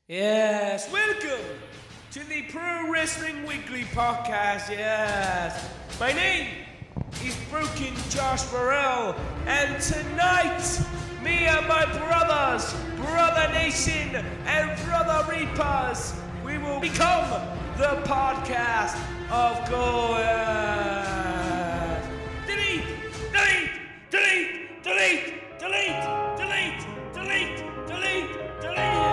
Yes, welcome to the Pro Wrestling Weekly podcast, yes. My name is Broken Josh Burrell, and tonight, me and my brothers, Brother Nation and Brother Reapers, we will become the podcast of gold. Delete, delete, delete, delete, delete, delete, delete, delete, delete.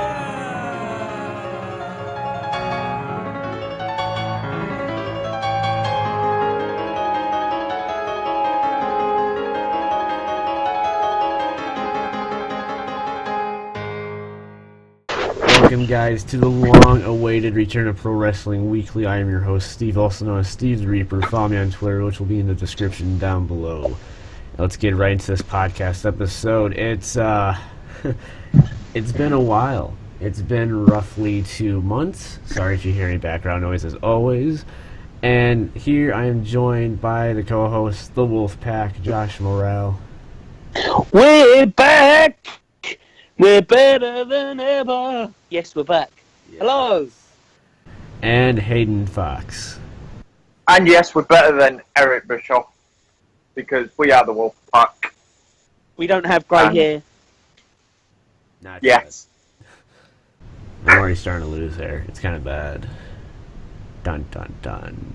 Welcome, guys, to the long-awaited return of Pro Wrestling Weekly. I am your host, Steve, also known as Steve the Reaper. Follow me on Twitter, which will be in the description down below. Let's get right into this podcast episode. It's been a while. It's been roughly 2 months. Sorry if you hear any background noise, as always. And here I am joined by the co-host, the Wolf Pack, Josh Morrell. We're back! We're better than ever! Yes, we're back. Yes. Hello! And Haydn Fox. And yes, we're better than Eric Bischoff, because we are the Wolf Pack. We don't have grey hair. Not yes. I'm already starting to lose hair. It's kind of bad. Dun dun dun.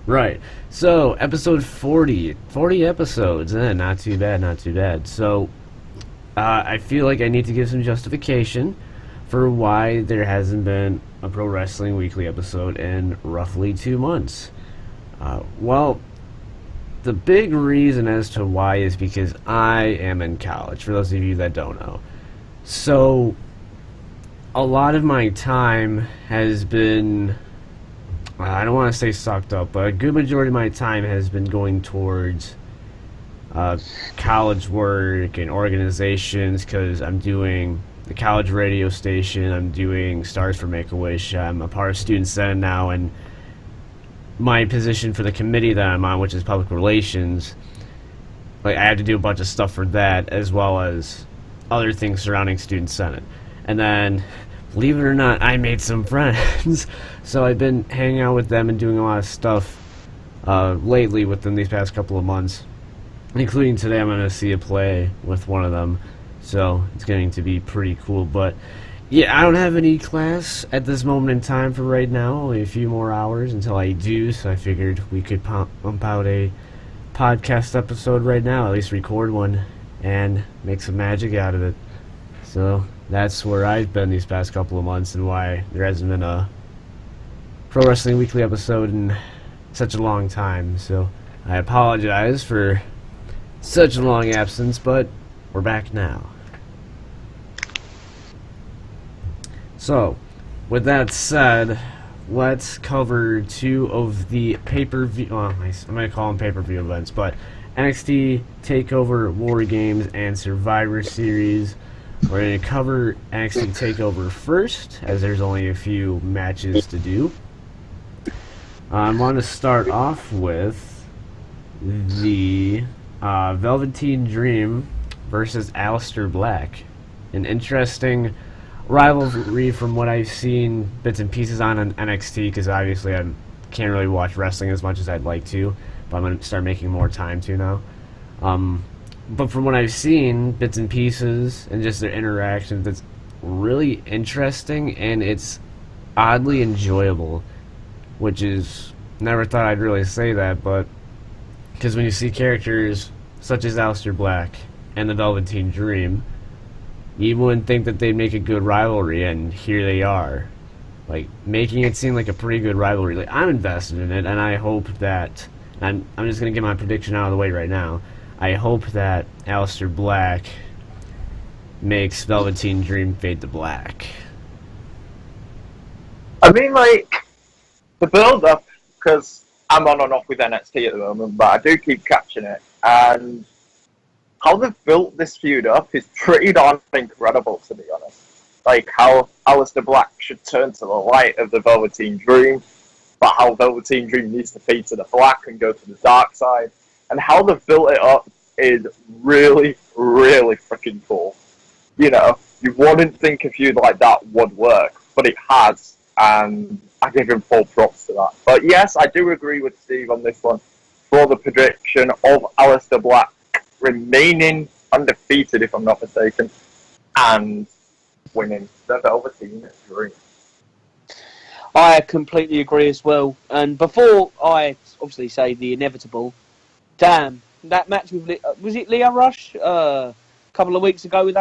Right. So, episode 40. 40 episodes. Not too bad, not too bad. So, I feel like I need to give some justification for why there hasn't been a Pro Wrestling Weekly episode in roughly 2 months. Well, the big reason as to why is because I am in college, for those of you that don't know. So, a lot of my time has been, I don't want to say sucked up, but a good majority of my time has been going towards college work and organizations, because I'm doing the college radio station, I'm doing Stars for Make-A-Wish, I'm a part of Student Senate now, and my position for the committee that I'm on, which is public relations, like I have to do a bunch of stuff for that, as well as other things surrounding Student Senate. And then, believe it or not, I made some friends, so I've been hanging out with them and doing a lot of stuff lately within these past couple of months. Including today, I'm going to see a play with one of them, so it's going to be pretty cool. But yeah, I don't have any class at this moment in time for right now, only a few more hours until I do, so I figured we could pump out a podcast episode right now, at least record one, and make some magic out of it. So that's where I've been these past couple of months, and why there hasn't been a Pro Wrestling Weekly episode in such a long time. So I apologize for such a long absence, but we're back now. So, with that said, let's cover 2 of the pay-per-view, I'm going to call them pay-per-view events, but NXT TakeOver War Games and Survivor Series. We're going to cover NXT TakeOver first, as there's only a few matches to do. I want to start off with the Velveteen Dream versus Aleister Black. An interesting rivalry from what I've seen bits and pieces on NXT, because obviously I can't really watch wrestling as much as I'd like to, but I'm going to start making more time to now. But from what I've seen, bits and pieces, and just their interactions, it's really interesting, and it's oddly enjoyable, which is, never thought I'd really say that, but because when you see characters such as Aleister Black and the Velveteen Dream, you wouldn't think that they'd make a good rivalry, and here they are. Like, making it seem like a pretty good rivalry. Like, I'm invested in it, and I hope that, I'm just going to get my prediction out of the way right now. I hope that Aleister Black makes Velveteen Dream fade to black. I mean, like, the build-up, because I'm on and off with NXT at the moment, but I do keep catching it, and how they've built this feud up is pretty darn incredible, to be honest. Like, how Aleister Black should turn to the light of the Velveteen Dream, but how Velveteen Dream needs to fade to the black and go to the dark side, and how they've built it up is really, really freaking cool. You know, You wouldn't think a feud like that would work, but it has, and I give him full props to that. But yes, I do agree with Steve on this one for the prediction of Aleister Black remaining undefeated, if I'm not mistaken, and winning the Velveteen Dream. I completely agree as well. And before I obviously say the inevitable, damn, that match with was it Leo Rush a couple of weeks ago with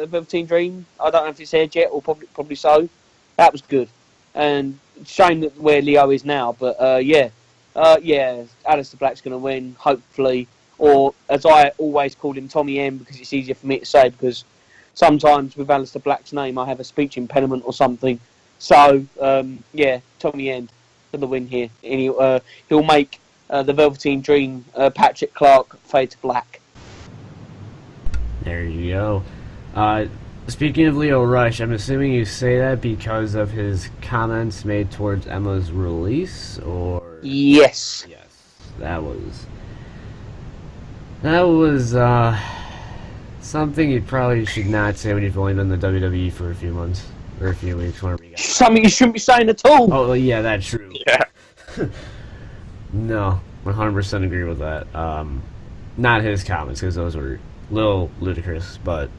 Velveteen Dream? I don't know if it's aired yet, or probably so. That was good, and shame that where Leo is now. But yeah, Aleister Black's going to win, hopefully, or as I always call him, Tommy M, because it's easier for me to say, because sometimes with Aleister Black's name I have a speech impediment or something. So, yeah, Tommy End for the win here. And he'll make the Velveteen Dream, Patrick Clark, fade to black. There you go. Speaking of Leo Rush, I'm assuming you say that because of his comments made towards Emma's release, or? Yes. Yes, that was something you probably should not say when you've only been in the WWE for a few months. Or a few weeks, whenever you got. Something you shouldn't be saying at all. Oh, yeah, that's true. Yeah. No, 100% agree with that. Not his comments, because those were a little ludicrous, but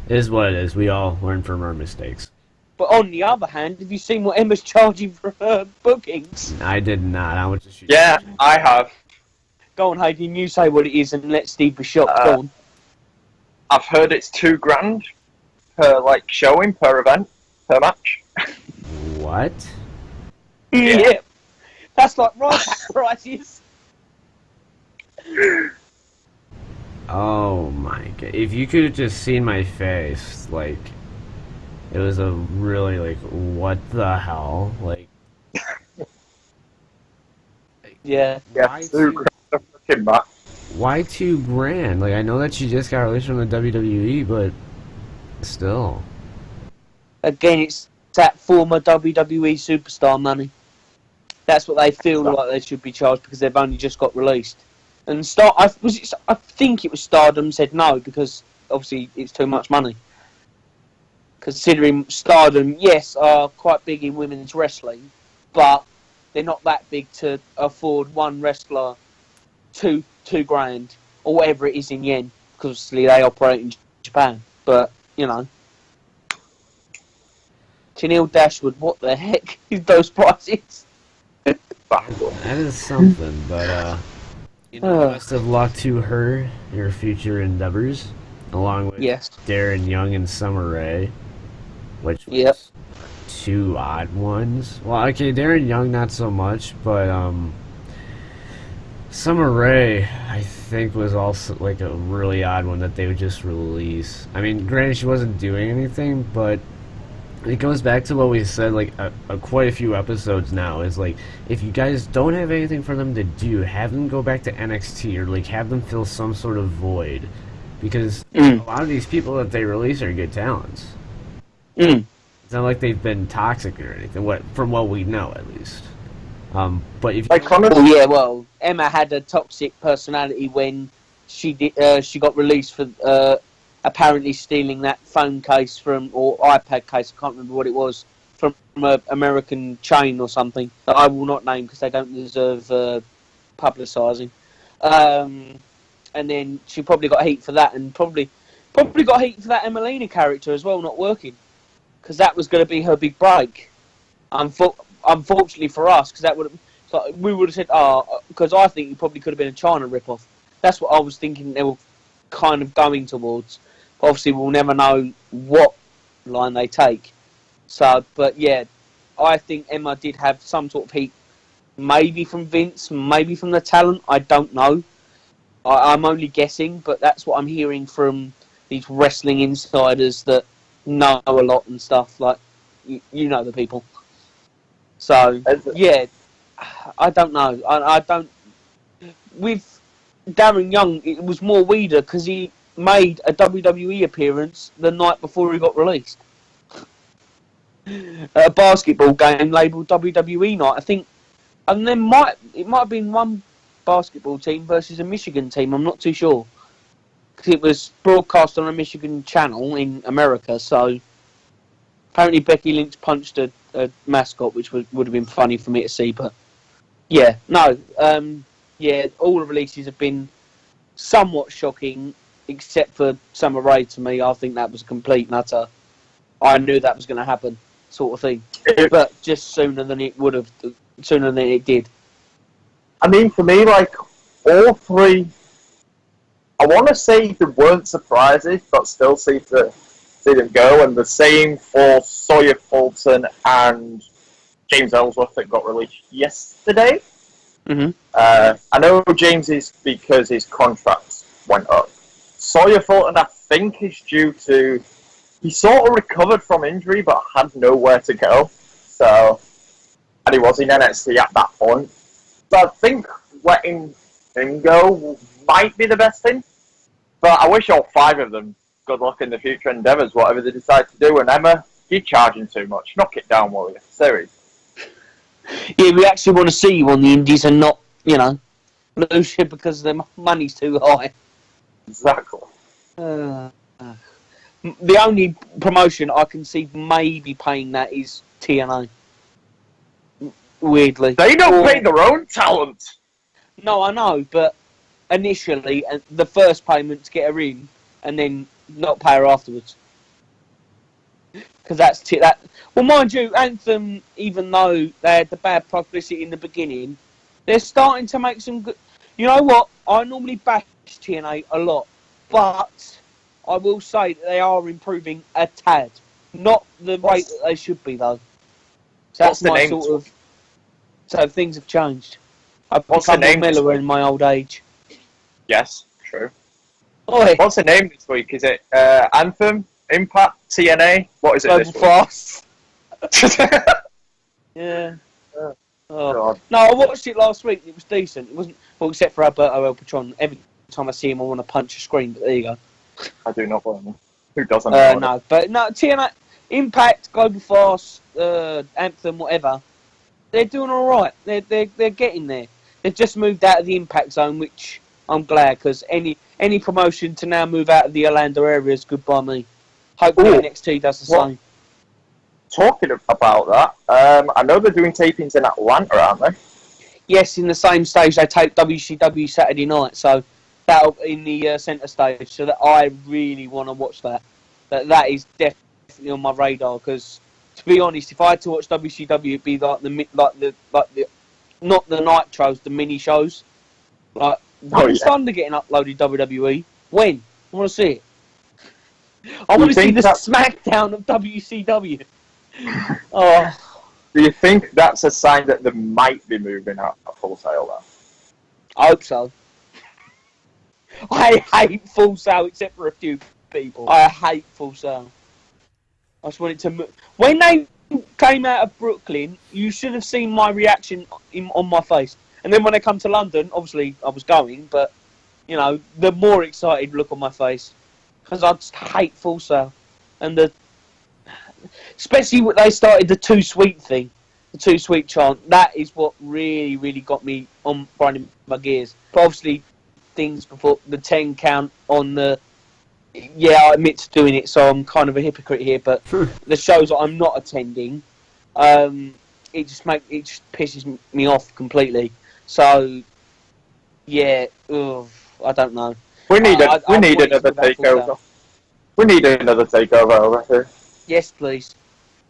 it is what it is. We all learn from our mistakes. But on the other hand, have you seen what Emma's charging for her bookings? I did not. How much did she? Yeah, I have. Go on, Haydn, you say what it is and let Steve be shocked. Go on. I've heard it's $2,000 per showing, per event, per match. What? Yeah. That's like right prices. Oh my god. If you could have just seen my face, it was a really, what the hell? Yeah. Yeah, Why $2,000 a freaking match. Why $2,000? I know that she just got released from the WWE, but still. Again, it's that former WWE superstar money. That's what they feel like they should be charged because they've only just got released. And I think it was Stardom said no because obviously it's too much money. Considering Stardom, yes, are quite big in women's wrestling, but they're not that big to afford one wrestler $2,000 or whatever it is in yen. Because obviously they operate in Japan, but you know. Janelle Dashwood, what the heck is those prices? That is something, but best of luck to her in her future endeavors, along with Darren Young and Summer Rae, which was two odd ones. Well, okay, Darren Young not so much, but Summer Rae I think was also a really odd one that they would just release. I mean, granted she wasn't doing anything, but it goes back to what we said quite a few episodes now, is if you guys don't have anything for them to do, have them go back to NXT or have them fill some sort of void, because a lot of these people that they release are good talents. It's not like they've been toxic or anything, from what we know at least. But if well, Emma had a toxic personality when she got released for apparently stealing that phone case or iPad case, I can't remember what it was, from an American chain or something that I will not name because they don't deserve publicising. And then she probably got heat for that, and probably got heat for that Emelina character as well, not working, because that was going to be her big break. Unfortunately for us, because we would have said, because I think it probably could have been a China rip-off. That's what I was thinking they were kind of going towards. Obviously, we'll never know what line they take. So, but yeah, I think Emma did have some sort of heat, maybe from Vince, maybe from the talent. I don't know. I'm only guessing, but that's what I'm hearing from these wrestling insiders that know a lot and stuff. You know the people. So yeah, I don't know. I don't. With Darren Young, it was more weirder because he made a WWE appearance the night before he got released. A basketball game labelled WWE night, I think, and then it might have been one basketball team versus a Michigan team. I'm not too sure, because it was broadcast on a Michigan channel in America. So apparently Becky Lynch punched a mascot, which would have been funny for me to see. But yeah, no, all the releases have been somewhat shocking, except for Summer Rae. To me, I think that was a complete nutter. I knew that was going to happen, sort of thing, but just sooner than it would have, sooner than it did. I mean, for me, like, all three, I want to say they weren't surprises, but still see them go. And the same for Sawyer Fulton and James Ellsworth that got released yesterday. Mm-hmm. I know James is because his contract went up. Sawyer Fulton, I think, is due to... He sort of recovered from injury, but had nowhere to go. So, and he was in NXT at that point. So I think letting him go might be the best thing. But I wish all five of them good luck in the future endeavours, whatever they decide to do. And Emma, you're charging too much. Knock it down, will you? Serious. Yeah, we actually want to see you on the Indies and not, lose you because the money's too high. Exactly. The only promotion I can see maybe paying that is TNA. Weirdly. They don't pay their own talent. No, I know, but initially, the first payment to get her in, and then not pay her afterwards. Because that's that. Well, mind you, Anthem, even though they had the bad publicity in the beginning, they're starting to make some good... You know what? I normally bash TNA a lot, but I will say that they are improving a tad. Not the rate that they should be, though. So that's my sort of... So things have changed. I've become Miller in my old age. Yes, true. Oi. What's the name this week? Is it Anthem, Impact, TNA? What is it Global this Fast. Yeah. Oh. No, I watched it last week. It was decent. It wasn't... Well, except for Alberto El Patron. Every time I see him, I want to punch a screen, but there you go. I do not blame him. Who doesn't? No, but no, TNA, Impact, Global Fast, Anthem, whatever. They're doing all right. They're getting there. They've just moved out of the Impact Zone, which I'm glad, because any promotion to now move out of the Orlando area is good by me. Hopefully NXT does the same. Talking about that, I know they're doing tapings in Atlanta, aren't they? Yes, in the same stage they tape WCW Saturday night, so that'll in the centre stage. So that I really want to watch that. That is definitely on my radar, because to be honest, if I had to watch WCW, it'd be like the not the nitros, the mini shows. Like when's Thunder getting uploaded WWE? When? I want to see it. I want to see the SmackDown of WCW. Oh. Do you think that's a sign that they might be moving out of Full Sail then? I hope so. I hate Full Sail except for a few people. I hate Full Sail. I just wanted to move. When they came out of Brooklyn, you should have seen my reaction on my face. And then when they come to London, obviously I was going, but, the more excited look on my face. Because I just hate Full Sail. And especially when they started the Too Sweet thing, the Too Sweet chant, that is what really, really got me on grinding my gears. But obviously, things before the 10 count on the... Yeah, I admit to doing it, so I'm kind of a hypocrite here, but the shows that I'm not attending, it just pisses me off completely. So, yeah, I don't know. We need another takeover. We need another takeover over here. Yes, please.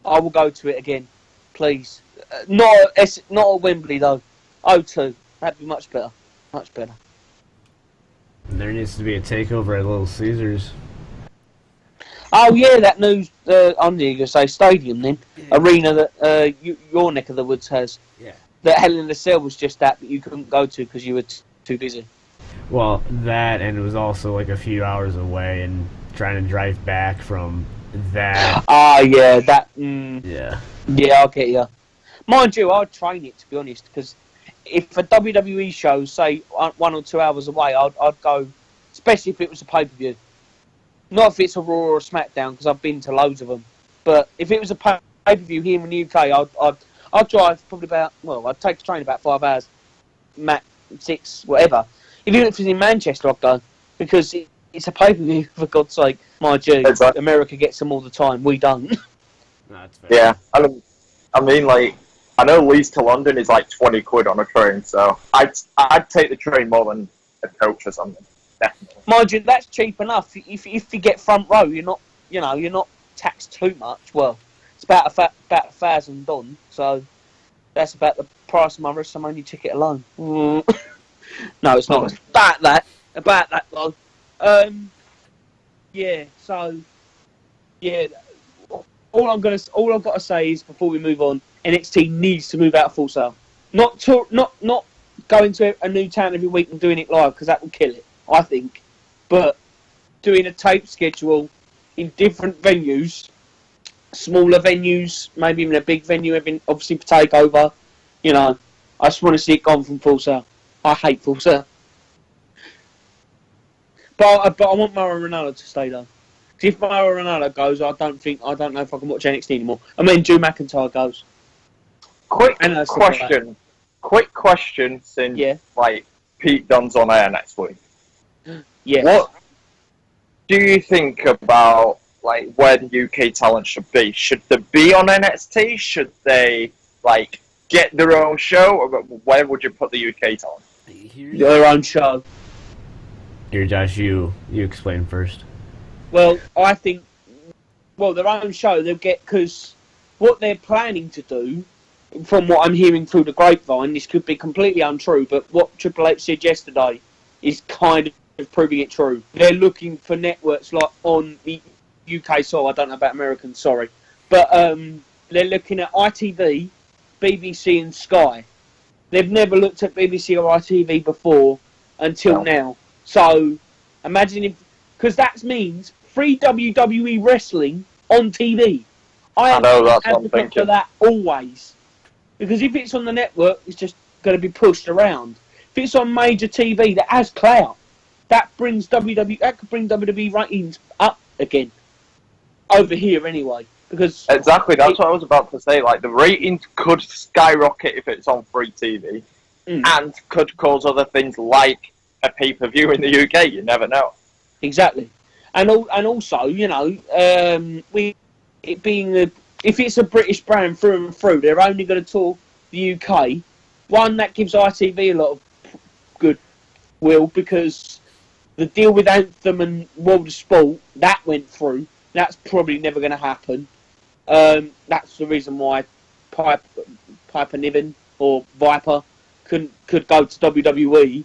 I will go to it again, please. Not at Wembley though. O2. That'd be much better. Much better. There needs to be a takeover at Little Caesars. Oh yeah, that new I'm going to say stadium then, arena that your neck of the woods has. Yeah. That Hell in a Cell was just that, but you couldn't go to because you were too busy. Well, that, and it was also like a few hours away, and trying to drive back from that. Ah, yeah, that. Yeah. Yeah, I'll get you. Mind you, I'd train it, to be honest, because if a WWE show, say 1 or 2 hours away, I'd go, especially if it was a pay-per-view. Not if it's a Raw or a SmackDown, because I've been to loads of them. But if it was a pay-per-view here in the UK, I'd drive probably about, I'd take a train about 5 hours, max 6, whatever. Even if it was in Manchester, I'd go, because it's a pay-per-view, for God's sake. Mind you, Exactly. America gets them all the time. We don't. No, that's fair. Yeah, I mean, like, I know Leeds to London is like 20 quid on a train, so I'd take the train more than a coach or something. Definitely. Mind you, that's cheap enough. If you get front row, you're not taxed too much. Well, it's about $1,000 so that's about the price of my WrestleMania ticket alone. No, it's not. It's about that though. Yeah. So, yeah. All I've got to say is before we move on, NXT needs to move out of Full Sail. Not going to a new town every week and doing it live, because that will kill it, I think. But doing a tape schedule in different venues, smaller venues, maybe even a big venue, obviously for TakeOver. You know, I just want to see it gone from Full Sail. I hate Full Sail. But I want Mauro Ranallo to stay though. If Mauro Ranallo goes, I don't know if I can watch NXT anymore. I mean, Drew McIntyre goes. Quick question, since like Pete Dunne's on air next week. Yeah. What do you think about like where the UK talent should be? Should they be on NXT? Should they like get their own show, or where would you put the UK talent? Their own show. Here, Josh, you explain first. Well, I think, their own show they'll get, because what they're planning to do, from what I'm hearing through the grapevine, this could be completely untrue, but what Triple H said yesterday is kind of proving it true. They're looking for networks like on the UK side. I don't know about American, sorry, but they're looking at ITV, BBC, and Sky. They've never looked at BBC or ITV before until now. So imagine if, because that means free WWE wrestling on TV. I know, that's what I'm advocate thinking. for that always, because if it's on the network, it's just going to be pushed around. If it's on major TV that has clout, that brings WWE. That could bring WWE ratings up again over here anyway. Because exactly, that's what I was about to say. Like the ratings could skyrocket if it's on free TV, and could cause other things like a pay-per-view in the UK. You never know. Exactly, and also, you know, it being if it's a British brand through and through, they're only going to tour the UK. One, that gives ITV a lot of goodwill, because the deal with Anthem and World of Sport that went through. That's probably never going to happen. That's the reason why Piper Niven or Viper could go to WWE,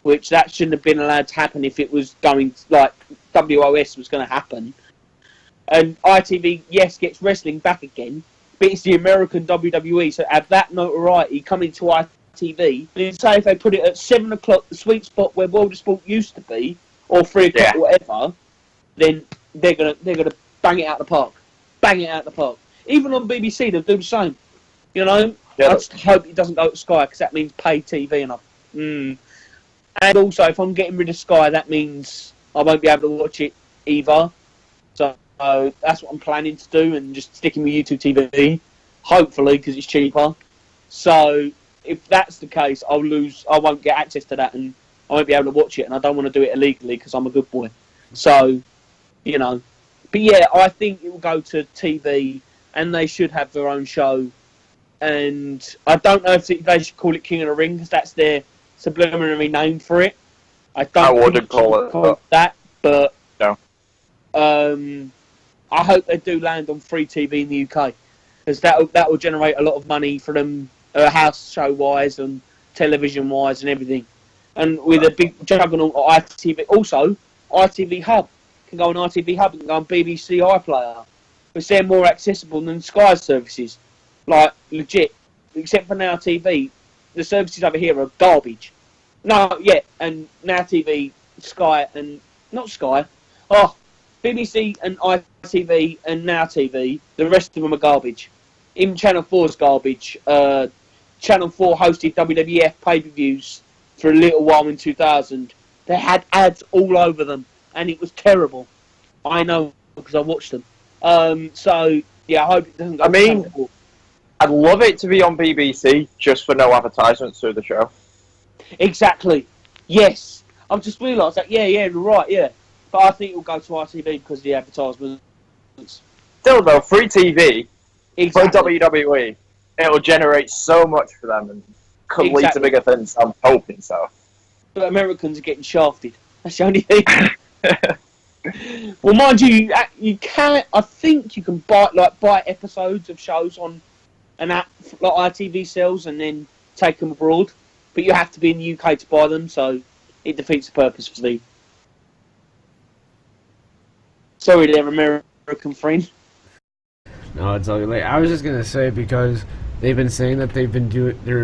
which that shouldn't have been allowed to happen if it was going like WOS was going to happen. And ITV, yes, gets wrestling back again, but it's the American WWE, so have that notoriety coming to ITV. And say if they put it at 7 o'clock, the sweet spot where World of Sport used to be, or 3 o'clock, or whatever, then they're gonna bang it out the park. Bang it out the park. Even on BBC, they'll do the same. You know? Yeah. I just hope it doesn't go to Sky, because that means paid TV enough. And also, if I'm getting rid of Sky, that means I won't be able to watch it either. So that's what I'm planning to do, and just sticking with YouTube TV, hopefully, because it's cheaper. So if that's the case, I won't get access to that, and I won't be able to watch it, and I don't want to do it illegally because I'm a good boy. So, you know. But yeah, I think it will go to TV, and they should have their own show. And I don't know if they should call it King of the Ring, because that's their subliminary name for it. I wouldn't call it that, but no. I hope they do land on free TV in the UK, because that will generate a lot of money for them, house show wise and television wise and everything. And with a big juggernaut of ITV, also ITV Hub can go on ITV Hub and go on BBC iPlayer, because they're more accessible than Sky services. Like legit, except for Now TV, the services over here are garbage. No, yeah, and Now TV, Sky, and not Sky. BBC and ITV and Now TV, the rest of them are garbage. Even Channel 4's garbage. Channel 4 hosted WWF pay-per-views for a little while in 2000. They had ads all over them, and it was terrible. I know, because I watched them. So, yeah, I hope it doesn't go to Channel 4. I'd love it to be on BBC, just for no advertisements through the show. Exactly. Yes. I've just realised that, yeah, you're right, yeah. But I think it'll go to RTV because of the advertisements. Still though, free TV Exactly. for WWE, it'll generate so much for them and could lead to Exactly. bigger things. I'm hoping so. But Americans are getting shafted. That's the only thing. Well, mind you, you can. I think you can buy episodes of shows on an app like ITV sells, and then take them abroad. But you have to be in the UK to buy them, so it defeats the purpose for the. Sorry, there, American friend. No, it's all like I was just gonna say because they've been saying that they're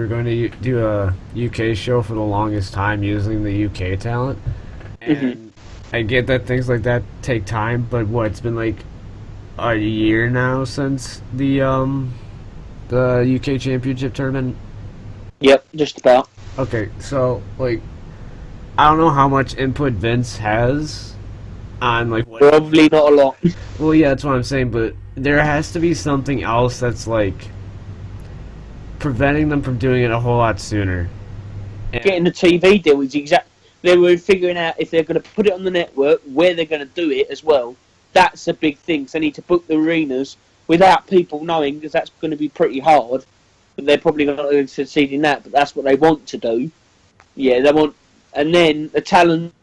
going to do a UK show for the longest time using the UK talent, and I get that things like that take time, but it's been like a year now since the UK Championship tournament. Yep, just about. Okay, so like I don't know how much input Vince has on like what. Probably not a lot. Well, yeah, that's what I'm saying, but there has to be something else that's like preventing them from doing it a whole lot sooner. And Getting the TV deal is exact. They were figuring out if they're going to put it on the network, where they're going to do it as well. That's a big thing. So they need to book the arenas without people knowing, because that's going to be pretty hard. But they're probably going to succeed in that. But that's what they want to do. Yeah, they want, and then the talent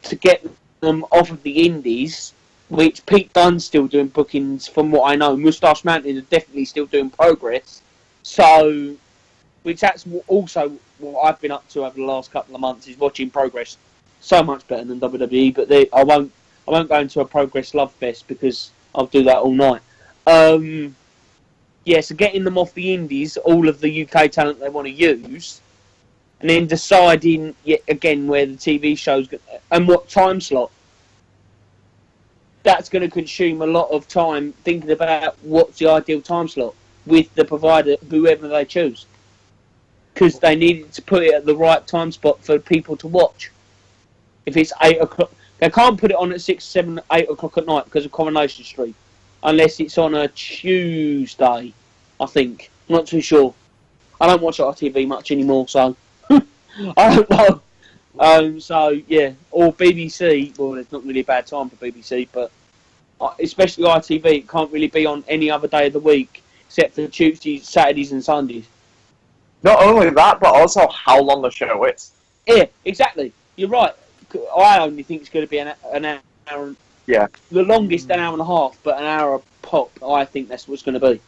to get them off of the indies, which Pete Dunne's still doing bookings from what I know. Moustache Mountain is definitely still doing progress. So, which that's also what I've been up to over the last couple of months, is watching progress. So much better than WWE, but I won't go into a progress love fest because I'll do that all night. Yeah, so getting them off the indies, all of the UK talent they want to use, and then deciding yet again where the TV shows and what time slot. That's going to consume a lot of time thinking about what's the ideal time slot with the provider, whoever they choose. Because they needed to put it at the right time spot for people to watch. If it's 8 o'clock, they can't put it on at 6, 7, 8 o'clock at night because of Coronation Street. Unless it's on a Tuesday, I think. I'm not too sure. I don't watch RTV much anymore, so I don't know. So, yeah. Or BBC. Well, it's not really a bad time for BBC, but especially ITV, it can't really be on any other day of the week except for Tuesdays, Saturdays and Sundays. Not only that, but also how long the show is. Yeah, exactly. You're right. I only think it's going to be an hour. Yeah. The longest, an hour and a half, but an hour a pop. I think that's what it's going to be.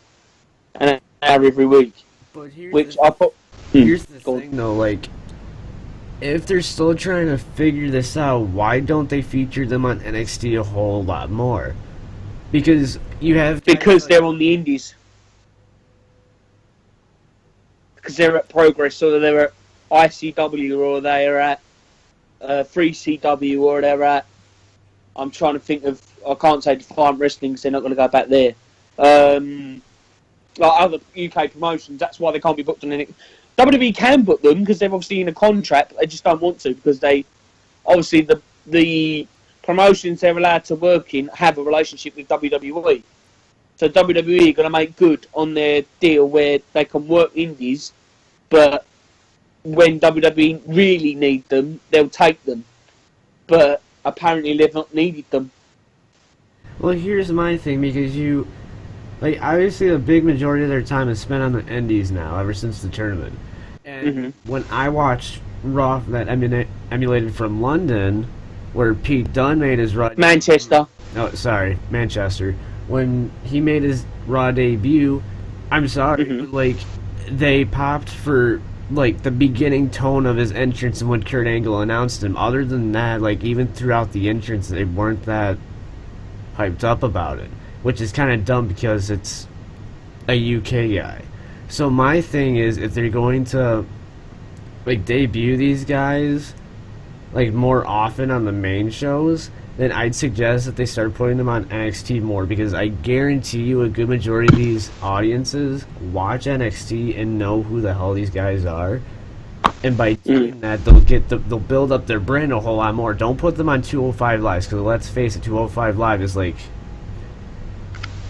An hour every week. But Which I put. here's the thing, though. Like, if they're still trying to figure this out, why don't they feature them on NXT a whole lot more? Because you have Because they're on the indies. Because they're at Progress, or they're at ICW, or they're at 3CW, or they're at. I'm trying to think of. I can't say Defiant Wrestling because they're not going to go back there. Like other UK promotions, that's why they can't be booked on any. WWE can book them because they're obviously in a contract, but they just don't want to because they obviously the promotions they're allowed to work in have a relationship with WWE. So WWE are going to make good on their deal where they can work indies, but when WWE really need them, they'll take them. But apparently they've not needed them. Well, here's my thing, because like, obviously a big majority of their time is spent on the indies now, ever since the tournament. And when I watched Raw that emulated from London, where Pete Dunne made his Raw... Manchester. Oh, sorry, Manchester. When he made his Raw debut, I'm sorry, but, like, they popped for, like, the beginning tone of his entrance and when Kurt Angle announced him. Other than that, like, even throughout the entrance, they weren't that hyped up about it. Which is kind of dumb because it's a UK guy. So my thing is, if they're going to, like, debut these guys, like, more often on the main shows, then I'd suggest that they start putting them on NXT more, because I guarantee you a good majority of these audiences watch NXT and know who the hell these guys are. And by doing that, they'll build up their brand a whole lot more. Don't put them on 205 Live, because let's face it, 205 Live is like...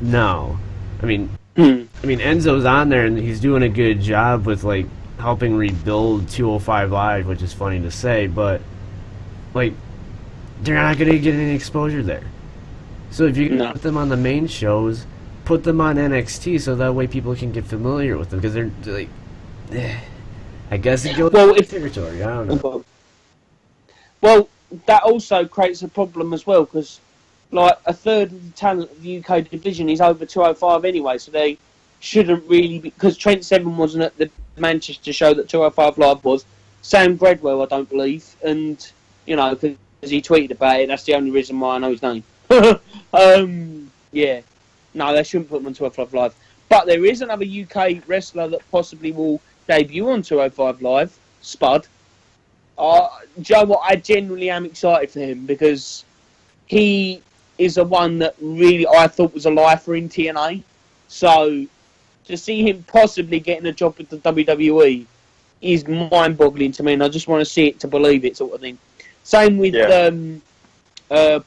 No. I mean, Enzo's on there and he's doing a good job with, like, helping rebuild 205 Live, which is funny to say, but, like, they're not going to get any exposure there. So if you No. put them on the main shows, put them on NXT so that way people can get familiar with them, because they're like, I guess it goes Well, with if- territory. I don't know. Well, that also creates a problem as well, because like a third of the talent of the UK division is over 205 anyway, so they shouldn't really be, because Trent Seven wasn't at the Manchester show that 205 Live was. Sam Gredwell, I don't believe, and you know, because he tweeted about it, that's the only reason why I know his name. Yeah, no, they shouldn't put him on 205 Live. But there is another UK wrestler that possibly will debut on 205 Live, Spud. Do you know what? I genuinely am excited for him, because he is the one that really I thought was a lifer in TNA. So to see him possibly getting a job with the WWE is mind-boggling to me, and I just want to see it to believe it, sort of thing. Same with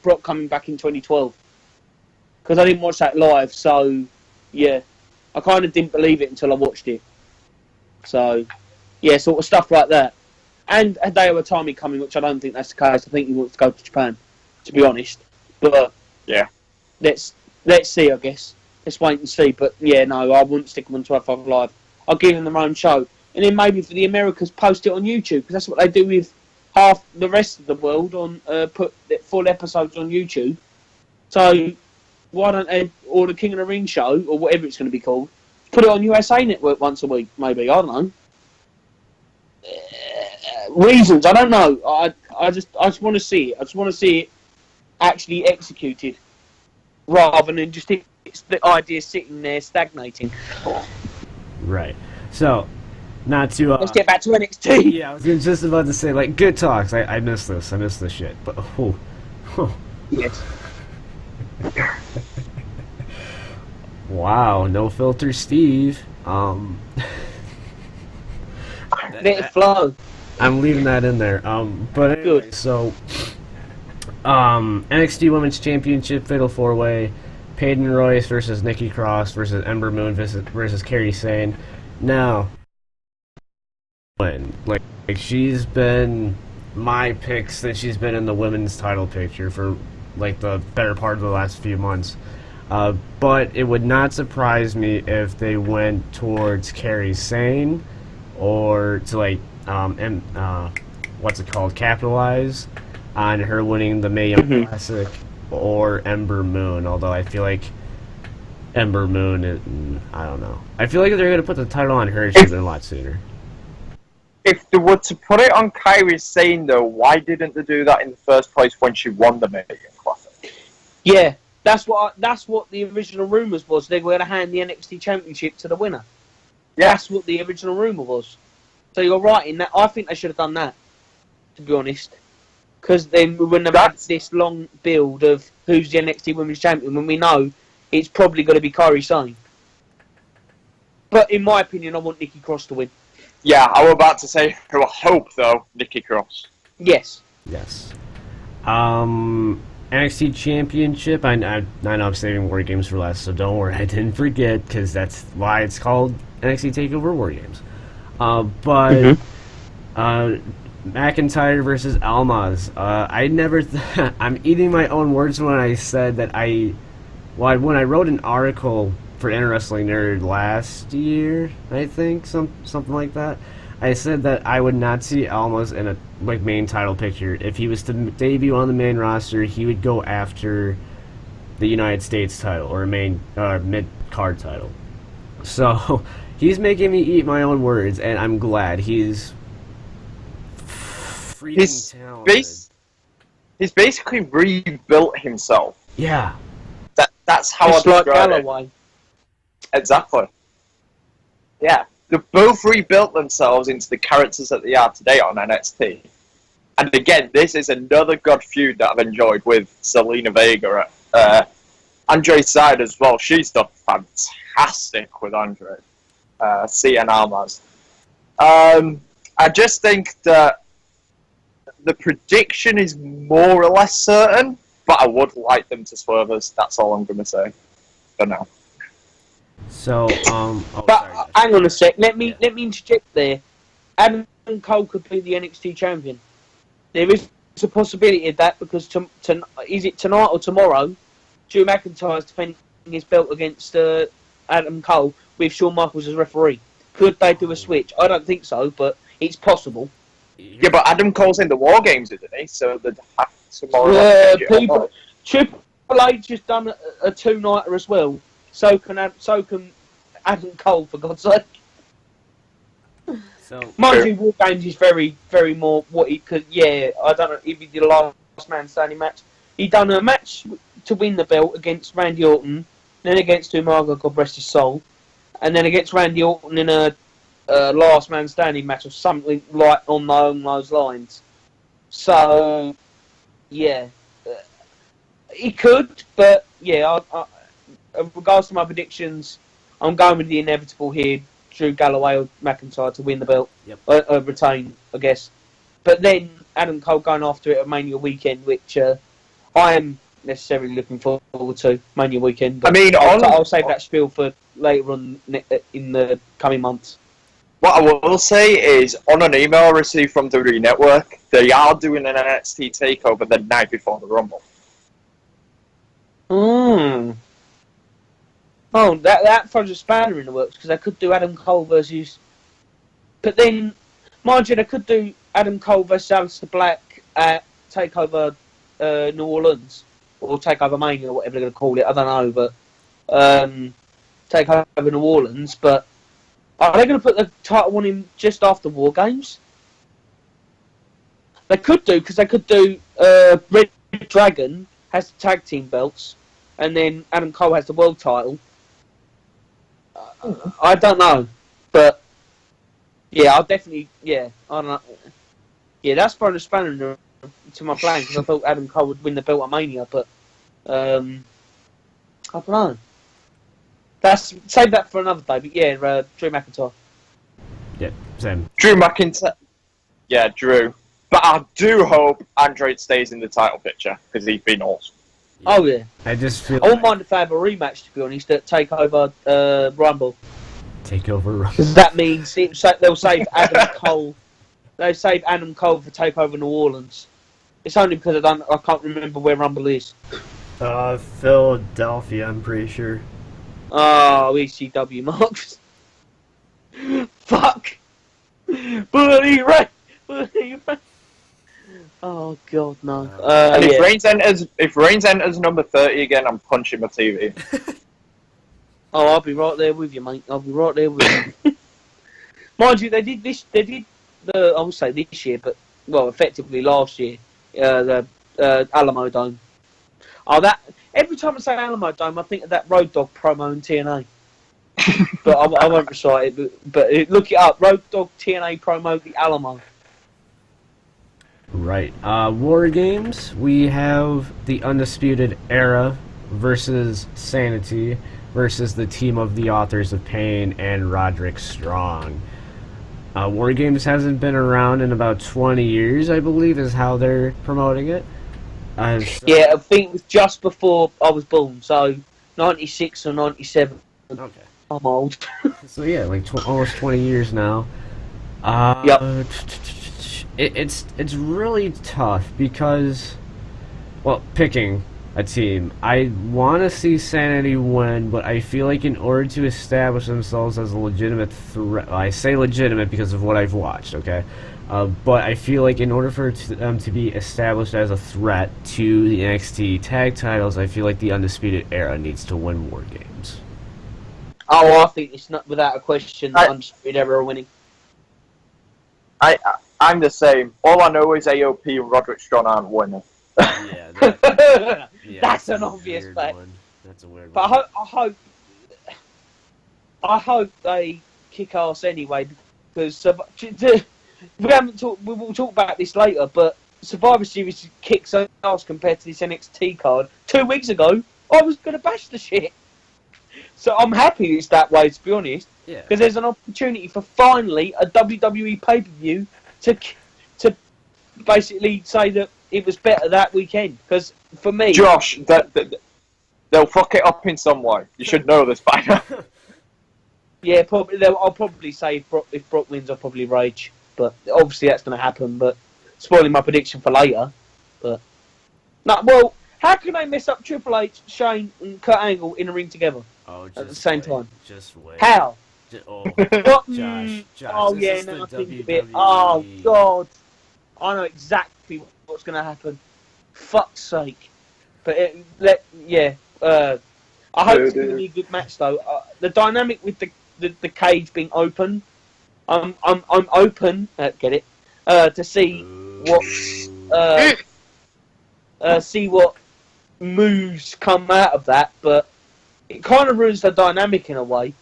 Brock coming back in 2012, because I didn't watch that live. So yeah, I kind of didn't believe it until I watched it. So yeah, sort of stuff like that. And Hideo Itami coming, which I don't think that's the case. I think he wants to go to Japan, to be honest. But Yeah. let's see, I guess. Let's wait and see. But yeah, no, I wouldn't stick them on 12 Live. I'll give them their own show. And then maybe for the Americas, post it on YouTube, because that's what they do with half the rest of the world, on put full episodes on YouTube. So why don't they, or the King of the Ring show, or whatever it's going to be called, put it on USA Network once a week, maybe. I don't know. Reasons, I don't know. I just want to see it. I just want to see it actually executed, rather than just it's the idea sitting there stagnating. Right. So, not to... Let's get back to NXT. Yeah, I was just about to say, like, good talks. I miss this. I miss this shit. But, Yes. Wow, no filter Steve. Let it flow. I'm leaving that in there. But anyway, Good. so NXT Women's Championship Fatal 4-Way, Peyton Royce versus Nikki Cross versus Ember Moon versus Kairi Sane. Now, like she's been my pick since she's been in the women's title picture for like the better part of the last few months. But it would not surprise me if they went towards Kairi Sane, or to like what's it called, capitalize on her winning the Mae Young Classic, or Ember Moon. Although I feel like Ember Moon, I don't know. I feel like if they're gonna put the title on her, it should have been a lot sooner. If they were to put it on Kairi Sane, though, why didn't they do that in the first place when she won the Mae Young Classic? Yeah, that's what the original rumours was. They were going to hand the NXT Championship to the winner. Yeah. That's what the original rumour was. So you're right in that. I think they should have done that, to be honest. Because then we wouldn't have had this long build of who's the NXT Women's Champion when we know it's probably going to be Kairi Sane. But in my opinion, I want Nikki Cross to win. Yeah, I was about to say, I hope, though, Nikki Cross. Yes. Yes. NXT Championship. I know I'm saving War Games for last, so don't worry. I didn't forget, because that's why it's called NXT TakeOver War Games. But McIntyre versus Almas. I never. I'm eating my own words when I said that when I wrote an article for Wrestling Nerd last year, I think something like that. I said that I would not see Almas in a main title picture. If he was to debut on the main roster, he would go after the United States title or mid card title. So he's making me eat my own words, and I'm glad. He's freaking talented. He's basically rebuilt himself. Yeah. That's how Just I like describe it. Galloway. Exactly. Yeah. They've both rebuilt themselves into the characters that they are today on NXT. And again, this is another good feud that I've enjoyed with Selena Vega. Andre's side as well. She's done fantastic with Andre. Cien Almas. I just think that the prediction is more or less certain, but I would like them to swerve us. That's all I'm going to say for now. So, But hang on a sec. Let me interject there. Adam Cole could be the NXT champion. There is a possibility of that because is it tonight or tomorrow? Drew McIntyre's defending his belt against Adam Cole with Shawn Michaels as referee. Could they do a switch? I don't think so, but it's possible. Yeah, but Adam Cole's in the War Games, isn't he? So they'd have tomorrow. Triple H just done a two-nighter as well. So can Adam Cole, for God's sake. So, Mind you, War Games is very, very more what he could. Yeah, I don't know if he did a last man standing match. He done a match to win the belt against Randy Orton, then against Umaga, God rest his soul, and then against Randy Orton in a last man standing match or something like on those lines. So, yeah, he could, but yeah, in regards to my predictions, I'm going with the inevitable here. Drew Galloway or McIntyre to win the belt, retain, I guess. But then Adam Cole going after it at Mania weekend, which I am necessarily looking forward to, Mania weekend. But I mean, I'll save that spiel for later on in the coming months. What I will say is, on an email I received from WWE Network, they are doing an NXT TakeOver the night before the Rumble. Oh, that throws a spanner in the works because they could do Adam Cole versus. But then, mind you, they could do Adam Cole versus Aleister Black at TakeOver New Orleans or TakeOver Mania or whatever they're going to call it. I don't know, but TakeOver New Orleans. But are they going to put the title on him just after War Games? They could do because they could do Red Dragon has the tag team belts, and then Adam Cole has the world title. I don't know, but yeah, I'll definitely, I don't know. Yeah, that's throwing a spanner to my plan because I thought Adam Cole would win the belt at Mania, but I don't know. Save that for another day, but yeah, Drew McIntyre. yeah, same. Drew McIntyre. Yeah, Drew. But I do hope Andrade stays in the title picture because he's been awesome. Oh yeah. I just feel. I wouldn't mind if they have a rematch, to be honest, at TakeOver Rumble. TakeOver Rumble. Because that means they'll save Adam Cole. They'll save Adam Cole for TakeOver New Orleans. It's only because I can't remember where Rumble is. Philadelphia, I'm pretty sure. Oh, ECW Marks. Fuck. Bloody right. Oh God, no. And if Reigns enters number 30 again, I'm punching my TV. Oh, I'll be right there with you, mate. I'll be right there with you. Mind you, they did I would say this year, but well, effectively last year, the Alamo Dome. Oh, that every time I say Alamo Dome, I think of that Road Dogg promo in TNA. But I won't recite it. But look it up. Road Dogg TNA promo, the Alamo. Right. War Games, we have the Undisputed Era versus Sanity versus the team of the Authors of Pain and Roderick Strong. War Games hasn't been around in about 20 years, I believe, is how they're promoting it. Yeah, I think it was just before I was born, so 96 or 97. Okay. I'm old. So yeah, like almost 20 years now. Yep. It's really tough because, well, picking a team, I want to see Sanity win, but I feel like in order to establish themselves as a legitimate threat, I say legitimate because of what I've watched, okay? But I feel like in order for them to be established as a threat to the NXT tag titles, I feel like the Undisputed Era needs to win War Games. Oh, I think it's not without a question that Undisputed Era are winning. I'm the same. All I know is AOP and Roderick Strong aren't winning. Yeah, that's an obvious fact. That's a weird but one. I hope they kick ass anyway because we will talk about this later. But Survivor Series kicks ass compared to this NXT card. 2 weeks ago, I was going to bash the shit. So I'm happy it's that way, to be honest. Yeah. Because there's an opportunity for finally a WWE pay-per-view to basically say that it was better that weekend. Because for me, Josh, they'll fuck it up in some way. You should know this by now. Yeah, probably. I'll probably say if Brock wins, I'll probably rage. But obviously that's going to happen. But spoiling my prediction for later. But no, well, how can they mess up Triple H, Shane, and Kurt Angle in a ring together at the same time? Just wait. How? What? Josh, Oh this yeah, is now the I think of WWE. it. Oh God, I know exactly what's going to happen. Fuck's sake! But I hope it's going to be a good match though. The dynamic with the cage being open, I'm open. Get it? To see what moves come out of that, but it kind of ruins the dynamic in a way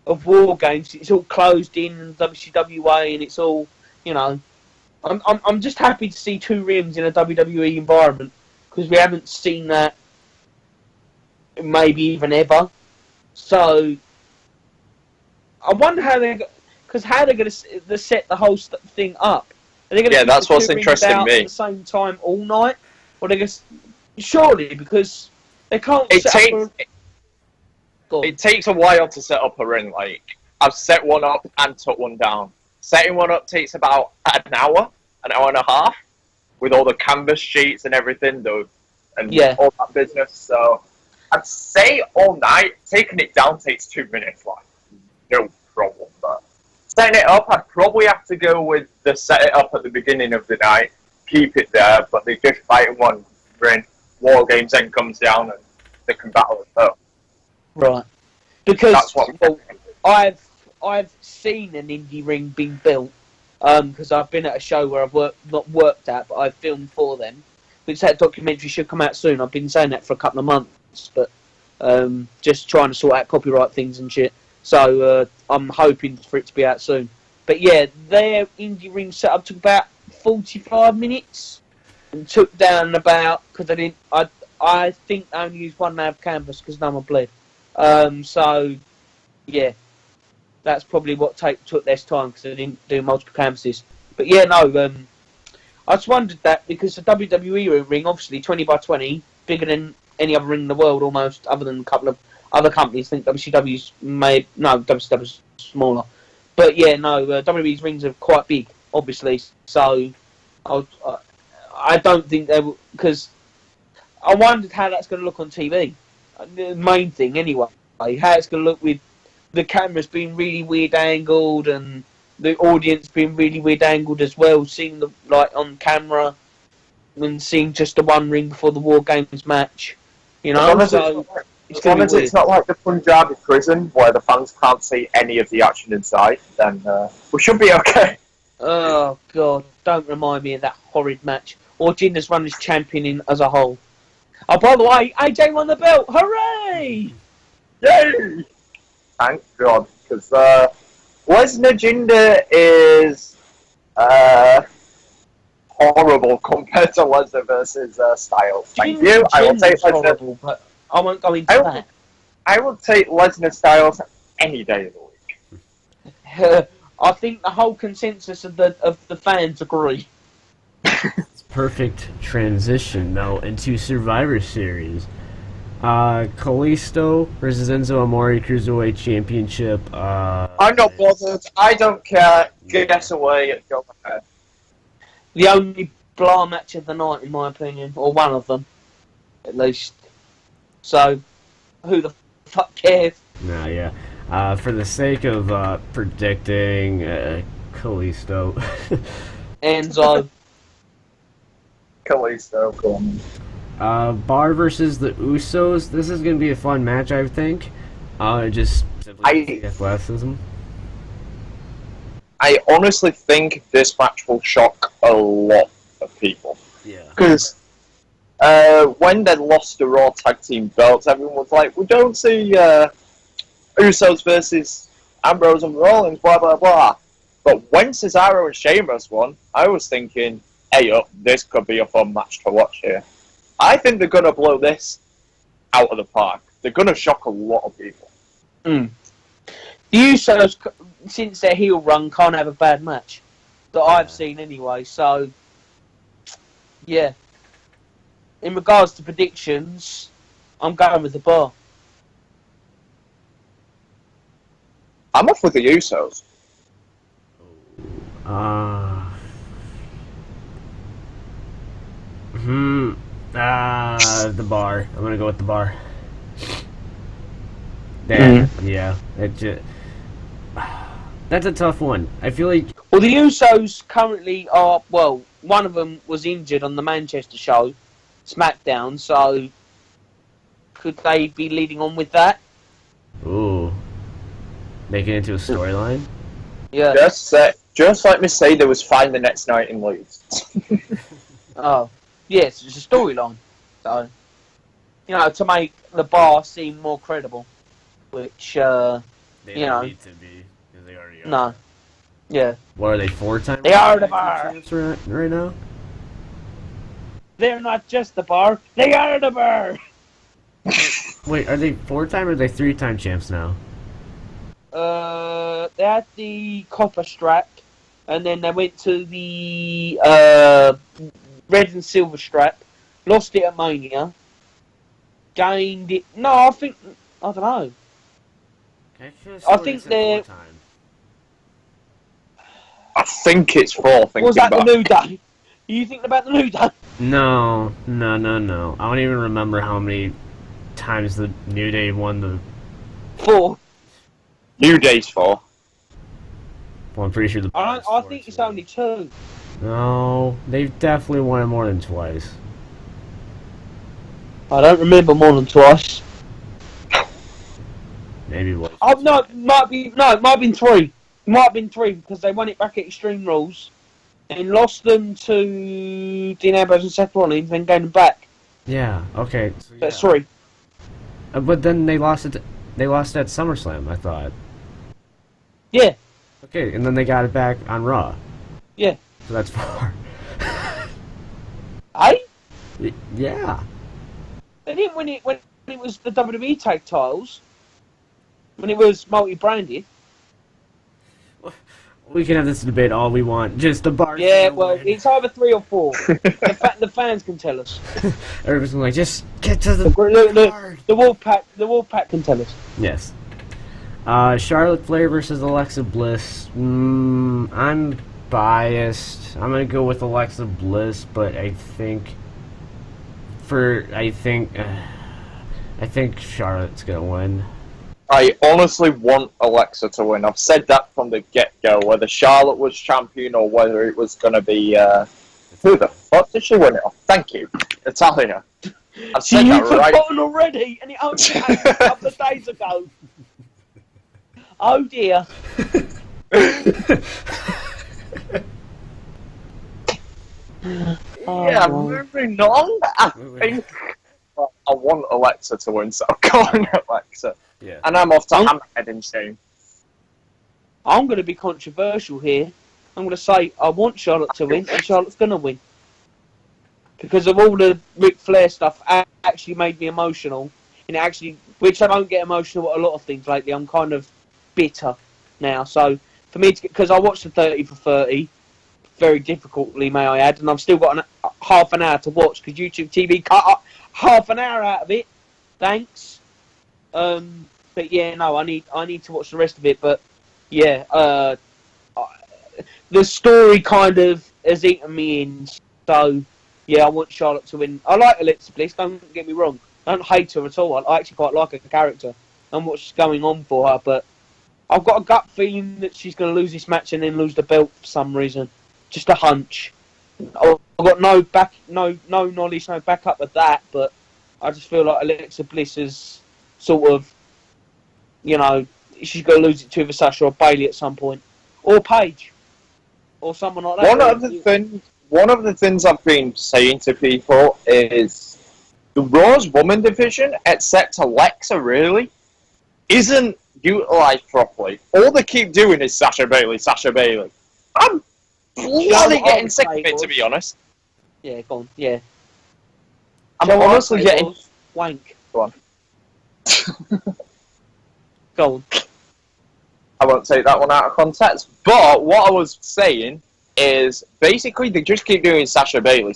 of War Games. It's all closed in WCWA, and it's all, you know. I'm just happy to see two rings in a WWE environment because we haven't seen that maybe even ever. So I wonder how they're going to set the whole thing up. Are they going to that's what's interesting me. At the same time all night, or they just surely because they can't. It takes a while to set up a ring. Like, I've set one up and took one down. Setting one up takes about an hour and a half, with all the canvas sheets and everything, though, and all that business. So I'd say all night. Taking it down takes 2 minutes, like, no problem. But setting it up, I'd probably have to go with the set it up at the beginning of the night, keep it there, but they just fight in one ring. War Games then comes down and they can battle it up. Right, because that's what I've seen an indie ring being built, because I've been at a show where I've not worked at, but I've filmed for them. Which that documentary should come out soon. I've been saying that for a couple of months, but just trying to sort out copyright things and shit. So I'm hoping for it to be out soon. But yeah, their indie ring setup took about 45 minutes and took down about because I think I only used one nav canvas because no one bled. So yeah, that's probably what took less time because they didn't do multiple canvases. But yeah, no, I just wondered that because the WWE ring, obviously 20 by 20, bigger than any other ring in the world almost, other than a couple of other companies. I think WCW's smaller. But yeah, no, WWE's rings are quite big, obviously. So I don't think they will, because I wondered how that's going to look on TV. The main thing, anyway, how it's going to look with the cameras being really weird angled and the audience being really weird angled as well, seeing the like on camera and seeing just the one ring before the War Games match. You know, as long as it's not like the Punjabi prison where the fans can't see any of the action inside, then we should be okay. Oh God! Don't remind me of that horrid match. Or Jinder's run as champion in as a whole. Oh, by the way, AJ won the belt! Hooray! Yay! Thank God, because Lesnar Jinder is horrible compared to Lesnar versus Styles. Thank you. I will take Lesnar. Horrible, but I won't go into that. I will take Lesnar Styles any day of the week. I think the whole consensus of the fans agree. It's perfect transition though into Survivor Series. Kalisto versus Enzo Amore Cruiserweight Championship. I'm not bothered. I don't care. Get away and go ahead. The only blah match of the night, in my opinion, or one of them, at least. So, who the fuck cares? Nah, yeah. For the sake of predicting Kalisto. Enzo. Kalisto, go on. Bar versus the Usos. This is going to be a fun match, I think. Just simply athleticism. I honestly think this match will shock a lot of people. Yeah. Because when they lost the Raw Tag Team belts, everyone was like, we don't see Usos versus Ambrose and Rollins, blah, blah, blah. But when Cesaro and Sheamus won, I was thinking, hey, this could be a fun match to watch here. I think they're going to blow this out of the park. They're going to shock a lot of people. The Usos, since their heel run, can't have a bad match. That I've seen anyway, so... Yeah. In regards to predictions, I'm going with the Bar. I'm off with the Usos. The bar. I'm gonna go with the bar. Damn. Yeah. That's a tough one. I feel like. Well, the Usos currently are. Well, one of them was injured on the Manchester show, SmackDown. So, could they be leading on with that? Ooh. Make it into a storyline? Yeah. Just let me say there was fine the next night in Leeds. Oh, yes, it's a storyline. So, to make the bar seem more credible, which They don't need to be, because they already are. No. Yeah. What are they, 4-time? They are the bar. Right now? They're not just the bar. They are the bar. Wait, are they 4-time or are they 3-time champs now? They had the copper strap, and then they went to the red and silver strap, lost it at Mania, gained it. No, I don't know. I think they're. I think it's 4. Was that the New Day? Are you thinking about the New Day? No. I don't even remember how many times the New Day won the... 4. New Day's 4. Well, I'm pretty sure the... I think it's only 2. No, they've definitely won it more than twice. I don't remember more than twice. Maybe what? Oh no, it might have been 3. It might have been 3 because they won it back at Extreme Rules and lost them to Dean Ambrose and Seth Rollins, then gained them back. Yeah. Okay. So, That's 3. But then they lost it. They lost at SummerSlam, I thought. Yeah. Okay, and then they got it back on Raw. Yeah. So that's 4. Eh? Yeah. They didn't win it when it was the WWE tag titles. When it was multi-branded. We can have this debate all we want. Just the bar. Yeah, well, it's either 3 or 4. The fans can tell us. Everybody's like, just get to the card. The Wolfpack can tell us. Yes. Charlotte Flair versus Alexa Bliss. I'm biased. I'm gonna go with Alexa Bliss, but I think Charlotte's gonna win. I honestly want Alexa to win. I've said that from the get-go, whether Charlotte was champion or whether it was going to be... who the fuck did she win it off? Thank you. Italia. I've said that right. You've forgotten already, and it only happened a couple of days ago. Oh dear. Yeah, moving on. I think I want Alexa to win, so I'm calling Alexa. Yeah. And I'm off to Hammerhead in soon. I'm going to be controversial here. I'm going to say I want Charlotte to win, and Charlotte's going to win. Because of all the Ric Flair stuff actually made me emotional. And which I don't get emotional at a lot of things lately. I'm kind of bitter now. So, for me to because I watched the 30 for 30, very difficultly, may I add, and I've still got half an hour to watch because YouTube TV cut up half an hour out of it. Thanks. But yeah, no, I need to watch the rest of it. But yeah, the story kind of has eaten me in. So yeah, I want Charlotte to win. I like Alexa Bliss. Don't get me wrong. I don't hate her at all. I actually quite like her character and what's going on for her. But I've got a gut feeling that she's going to lose this match and then lose the belt for some reason. Just a hunch. I've got no knowledge, no backup of that. But I just feel like Alexa Bliss is sort of. She's going to lose it to either Sasha or Bayley at some point. Or Paige. Or someone like that. One of the things I've been saying to people is the Raw's woman division, except Alexa really, isn't utilised properly. All they keep doing is Sasha Bayley. I'm bloody getting sick of it, to be honest. Yeah, go on, yeah. I'm honestly getting... Wank. Go on. Go on. I won't take that one out of context. But what I was saying is basically they just keep doing Sasha Bayley,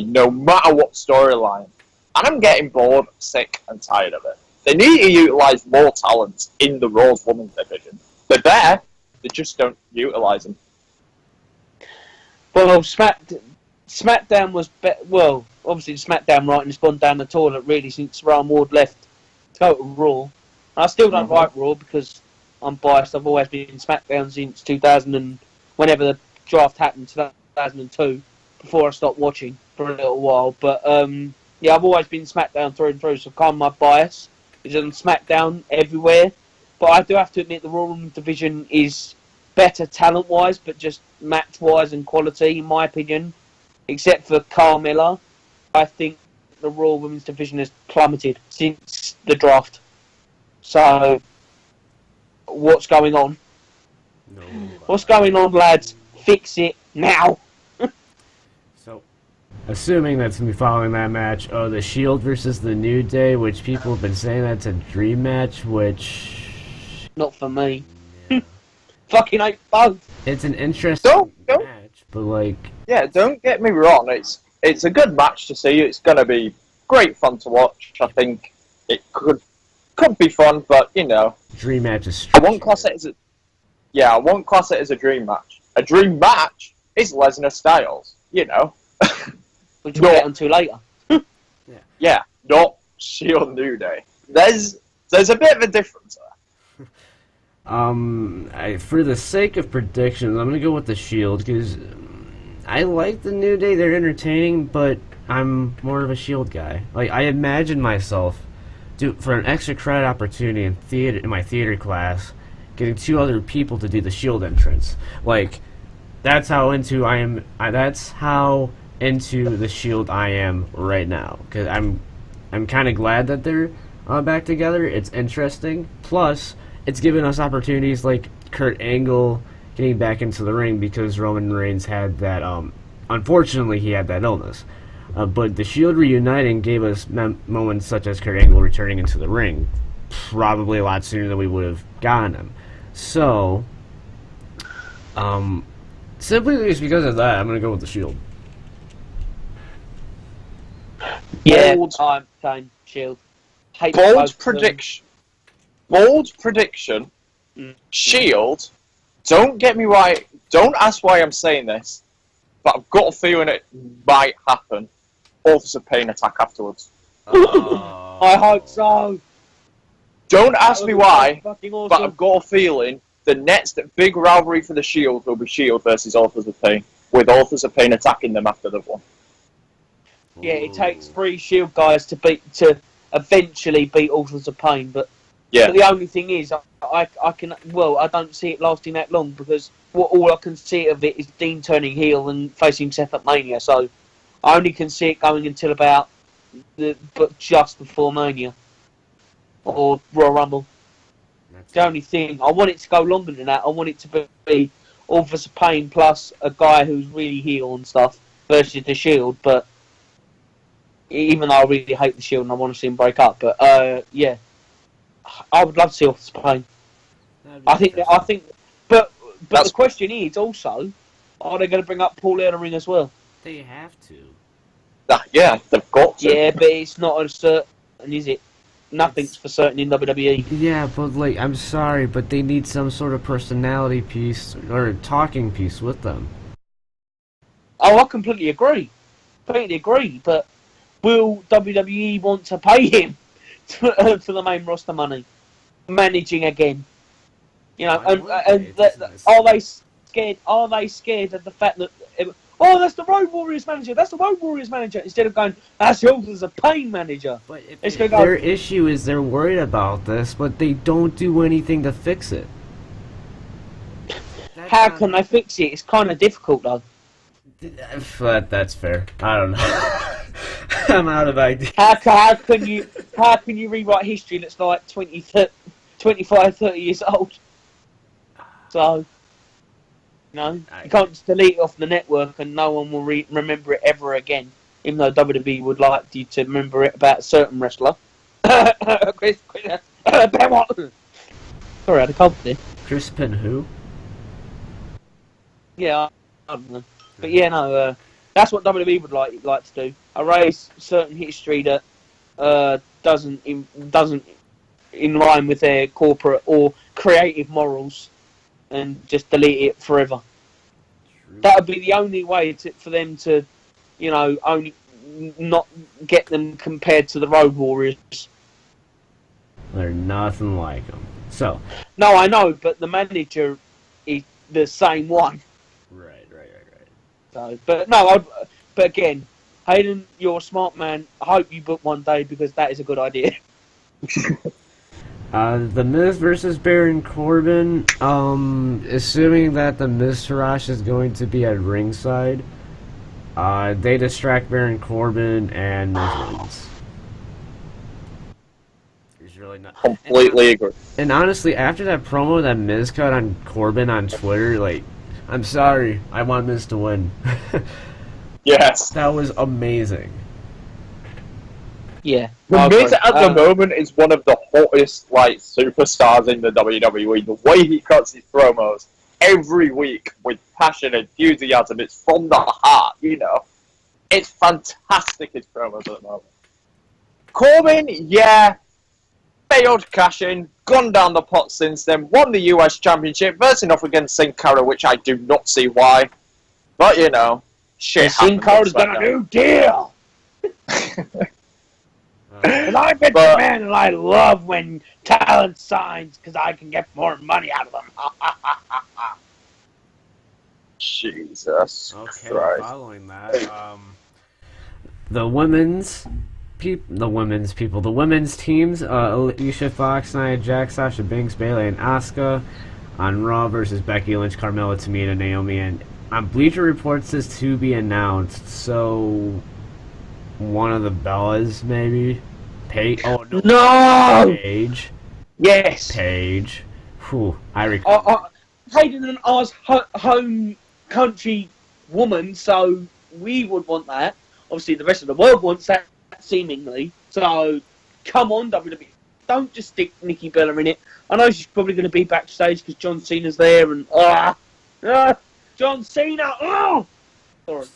no matter what storyline. And I'm getting bored, sick, and tired of it. They need to utilise more talent in the Raw's Women's division. They're there, they just don't utilise them. Well, SmackDown was well, obviously SmackDown right, and it's gone down the toilet really since Rowan Ward left to go to Raw. I still don't like Raw because I'm biased. I've always been in SmackDown since 2000 and whenever the draft happened, 2002, before I stopped watching for a little while. But yeah, I've always been SmackDown through and through, so kind of my bias is on SmackDown everywhere. But I do have to admit the Raw Women's division is better talent-wise, but just match-wise and quality, in my opinion. Except for Carmella, I think the Raw Women's division has plummeted since the draft. So, what's going on? No. What's going on, lads? Fix it now. So, assuming that's going to be following that match, the Shield versus the New Day, which people have been saying that's a dream match, which... Not for me. Fucking hate both. It's an interesting match, but like... Yeah, don't get me wrong, it's a good match to see. It's going to be great fun to watch. I think it could be fun, but, you know... Dream match is I won't class it as a... Yeah, I won't class it as a dream match. A dream match is Lesnar Styles, you know. Which we'll get onto later. Yeah, not Shield New Day. There's a bit of a difference there. For the sake of predictions, I'm gonna go with the Shield because I like the New Day. They're entertaining, but I'm more of a Shield guy. Like I imagine myself, for an extra credit opportunity in my theater class, getting 2 other people to do the Shield entrance. Like that's how into I am. That's how into the Shield I am right now. Because I'm kind of glad that they're back together. It's interesting. Plus, it's given us opportunities like Kurt Angle getting back into the ring because Roman Reigns had that, unfortunately he had that illness. But the Shield reuniting gave us moments such as Kurt Angle returning into the ring, probably a lot sooner than we would have gotten him. So, simply just because of that, I'm going to go with the Shield. Yeah, time Shield. Bold prediction. Bold prediction. Shield. Don't get me right. Don't ask why I'm saying this, but I've got a feeling it might happen. Authors of Pain attack afterwards. I hope so. Don't ask me why, Fucking awesome. but I've got a feeling the next big rivalry for the Shield will be Shield versus Authors of Pain, with Authors of Pain attacking them after they've won. Yeah, it takes 3 Shield guys to eventually beat Authors of Pain, but the only thing is, I don't see it lasting that long because all I can see of it is Dean turning heel and facing Seth at Mania. So I only can see it going until but just before Mania or Royal Rumble. That's the only thing. I want it to go longer than that. I want it to be Authors of Pain plus a guy who's really heel and stuff versus the Shield. But even though I really hate the Shield and I want to see them break up, but yeah. I would love to see Authors of Pain. I think, but the question is also, are they going to bring up Paul in the ring as well? They have to. Yeah, they've got to. Yeah, but it's not as certain, is it? Nothing's for certain in WWE. Yeah, but like, I'm sorry, but they need some sort of personality piece or talking piece with them. Oh, I completely agree. But will WWE want to pay him for the main roster money, managing again? You know, are they scared? Are they scared of the fact that that's the Road Warriors manager? That's the Road Warriors manager. Instead of going, that's the Authors of Pain manager. But their issue is they're worried about this, but they don't do anything to fix it. How can they fix it? It's kind of difficult though. That's fair. I don't know. I'm out of ideas. How can you rewrite history that's like 25, 30 years old? So, you can't just delete it off the network and no one will remember it ever again. Even though WWE would like you to remember it about a certain wrestler. Sorry, I had a cold there. Crispin who? Yeah, I don't know. But yeah, no, that's what WWE would like to do. Erase certain history that doesn't in line with their corporate or creative morals, and just delete it forever. True. That would be the only way for them to only not get them compared to the Road Warriors. They're nothing like them. So. No, I know, but the manager is the same one. Right. So, but again, Haydn, you're a smart man. I hope you book one day because that is a good idea. The Miz versus Baron Corbin. Assuming that the Miz Taraj is going to be at ringside, they distract Baron Corbin and Miz wins. There's really not Completely agree. And honestly, after that promo that Miz cut on Corbin on Twitter, like, I'm sorry, I want Miz to win. Yes. That was amazing. Yeah. The Miz at the moment is one of the hottest superstars in the WWE. The way he cuts his promos every week with passion and enthusiasm, it's from the heart, It's fantastic, his promos at the moment. Corbin, yeah, failed cash in, gone down the pot since then, won the US Championship, versing off against Sin Cara, which I do not see why. But, shit Sin Cara's got a new deal! And I'm Vince McMahon, and I love when talent signs because I can get more money out of them. Jesus Okay, Christ. following that, the women's teams, Alicia Fox, Nia Jax, Sasha Banks, Bayley, and Asuka on Raw versus Becky Lynch, Carmella, Tamina, Naomi, and on Bleacher Reports is to be announced, so one of the Bellas, maybe? No! Paige. Yes! Paige. Whew, I recall. Hayden and I's home country woman, so we would want that. Obviously, the rest of the world wants that, seemingly. So, come on, WWE. Don't just stick Nikki Bella in it. I know she's probably going to be backstage because John Cena's there and... John Cena! Oh! Sorry.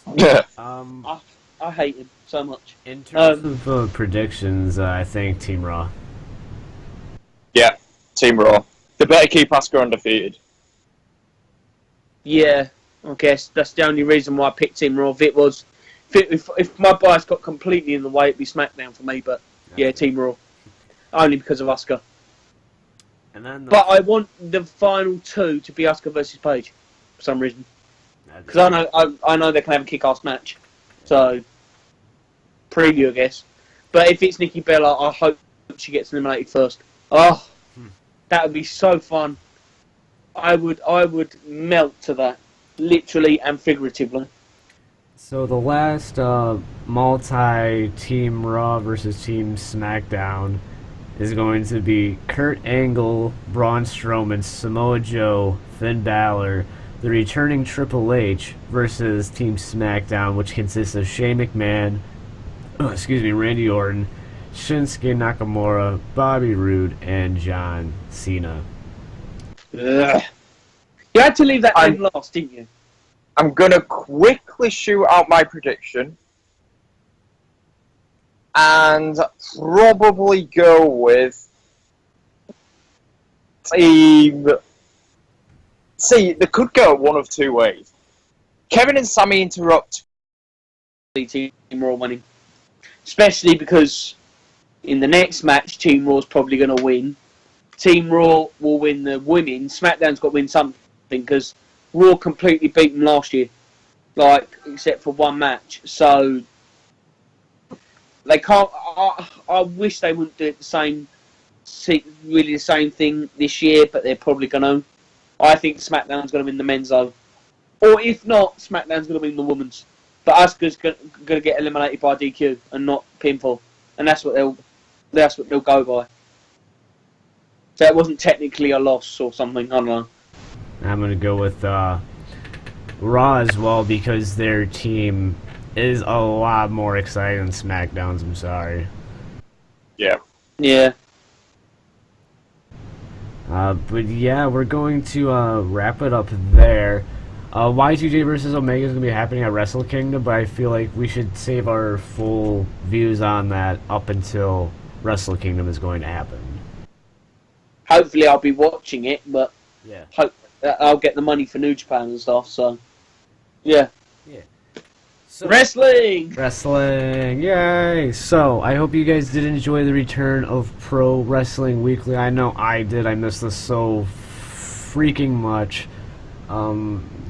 I hate him so much. In terms of predictions, I think Team Raw. Yeah, Team Raw. They better keep Asuka undefeated. Yeah, I guess that's the only reason why I picked Team Raw. If my bias got completely in the way, it'd be SmackDown for me. But yeah, Team Raw, only because of Asuka. But I want the final two to be Asuka versus Paige for some reason, because I know they can have a kick-ass match. So preview, I guess. But if it's Nikki Bella, I hope she gets eliminated first. Oh, that would be so fun. I would melt to that, literally and figuratively. So the last multi-team Raw versus Team SmackDown is going to be Kurt Angle, Braun Strowman, Samoa Joe, Finn Balor, the returning Triple H versus Team SmackDown, which consists of Shane McMahon, Randy Orton, Shinsuke Nakamura, Bobby Roode, and John Cena. Ugh. You had to leave that in last, didn't you? I'm going to quickly shoot out my prediction and probably go with Team... See, they could go one of two ways. Kevin and Sammy interrupt. Team Raw winning. Especially because in the next match, Team Raw's probably going to win. Team Raw will win the women. SmackDown's got to win something because Raw completely beat them last year, except for one match. So they can't. I wish they wouldn't do it the same thing this year, but they're probably going to. I think SmackDown's going to win the men's though, or if not, SmackDown's going to win the women's. But Asuka's going to get eliminated by DQ and not pinfall, and that's what they'll go by. So it wasn't technically a loss or something. I don't know. I'm going to go with Raw as well because their team is a lot more exciting than SmackDown's. I'm sorry. Yeah. Yeah. But yeah, we're going to wrap it up there. Y2J versus Omega is going to be happening at Wrestle Kingdom, but I feel like we should save our full views on that up until Wrestle Kingdom is going to happen. Hopefully I'll be watching it, but yeah, I'll get the money for New Japan and stuff, so yeah. Wrestling! Wrestling, yay! So, I hope you guys did enjoy the return of Pro Wrestling Weekly. I know I did. I missed this so freaking much.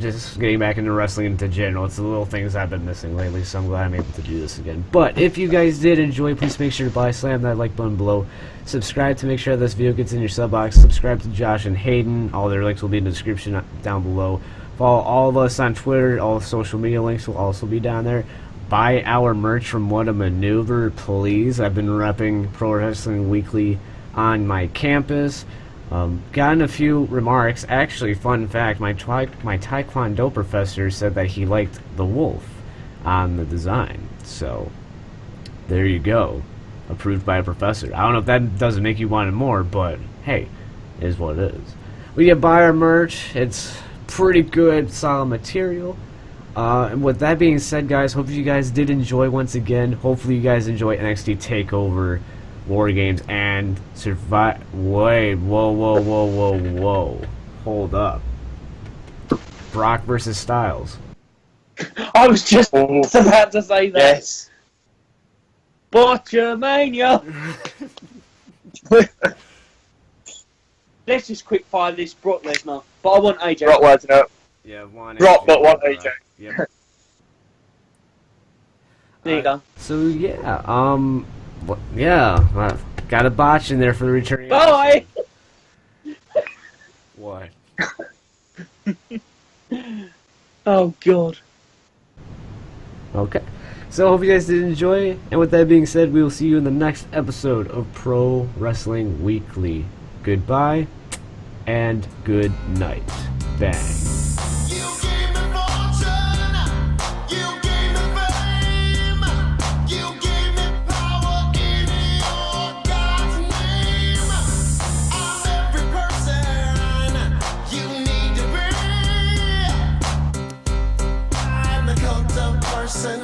Just getting back into wrestling into general. It's the little things I've been missing lately, so I'm glad I'm able to do this again. But if you guys did enjoy, please make sure to slam that like button below. Subscribe to make sure this video gets in your sub box. Subscribe to Josh and Haydn. All their links will be in the description down below. Follow all of us on Twitter. All the social media links will also be down there. Buy our merch from What a Maneuver, please. I've been repping Pro Wrestling Weekly on my campus. Gotten a few remarks. Actually, fun fact, my Taekwondo professor said that he liked the wolf on the design. So, there you go. Approved by a professor. I don't know if that doesn't make you want it more, but hey, it is what it is. We can buy our merch. It's pretty good, solid material. And with that being said, guys, hope you guys did enjoy once again. Hopefully you guys enjoy NXT TakeOver, War Games, and Survive. Wait, whoa. Hold up. Brock versus Styles. I was just about to say that. Yes. Botchamania! Let's just quick fire this Brock Lesnar. But I want AJ. Brock Lesnar. Yeah, one Brock, but one AJ. Yep. There you go. So yeah, got a botch in there for the returning. Bye! What? Oh, God. Okay. So, hope you guys did enjoy. And with that being said, we will see you in the next episode of Pro Wrestling Weekly. Goodbye and good night. Bang. You gave me fortune, you gave me fame, you gave me power in your God's name. I'm every person you need to be. I'm the cult of person.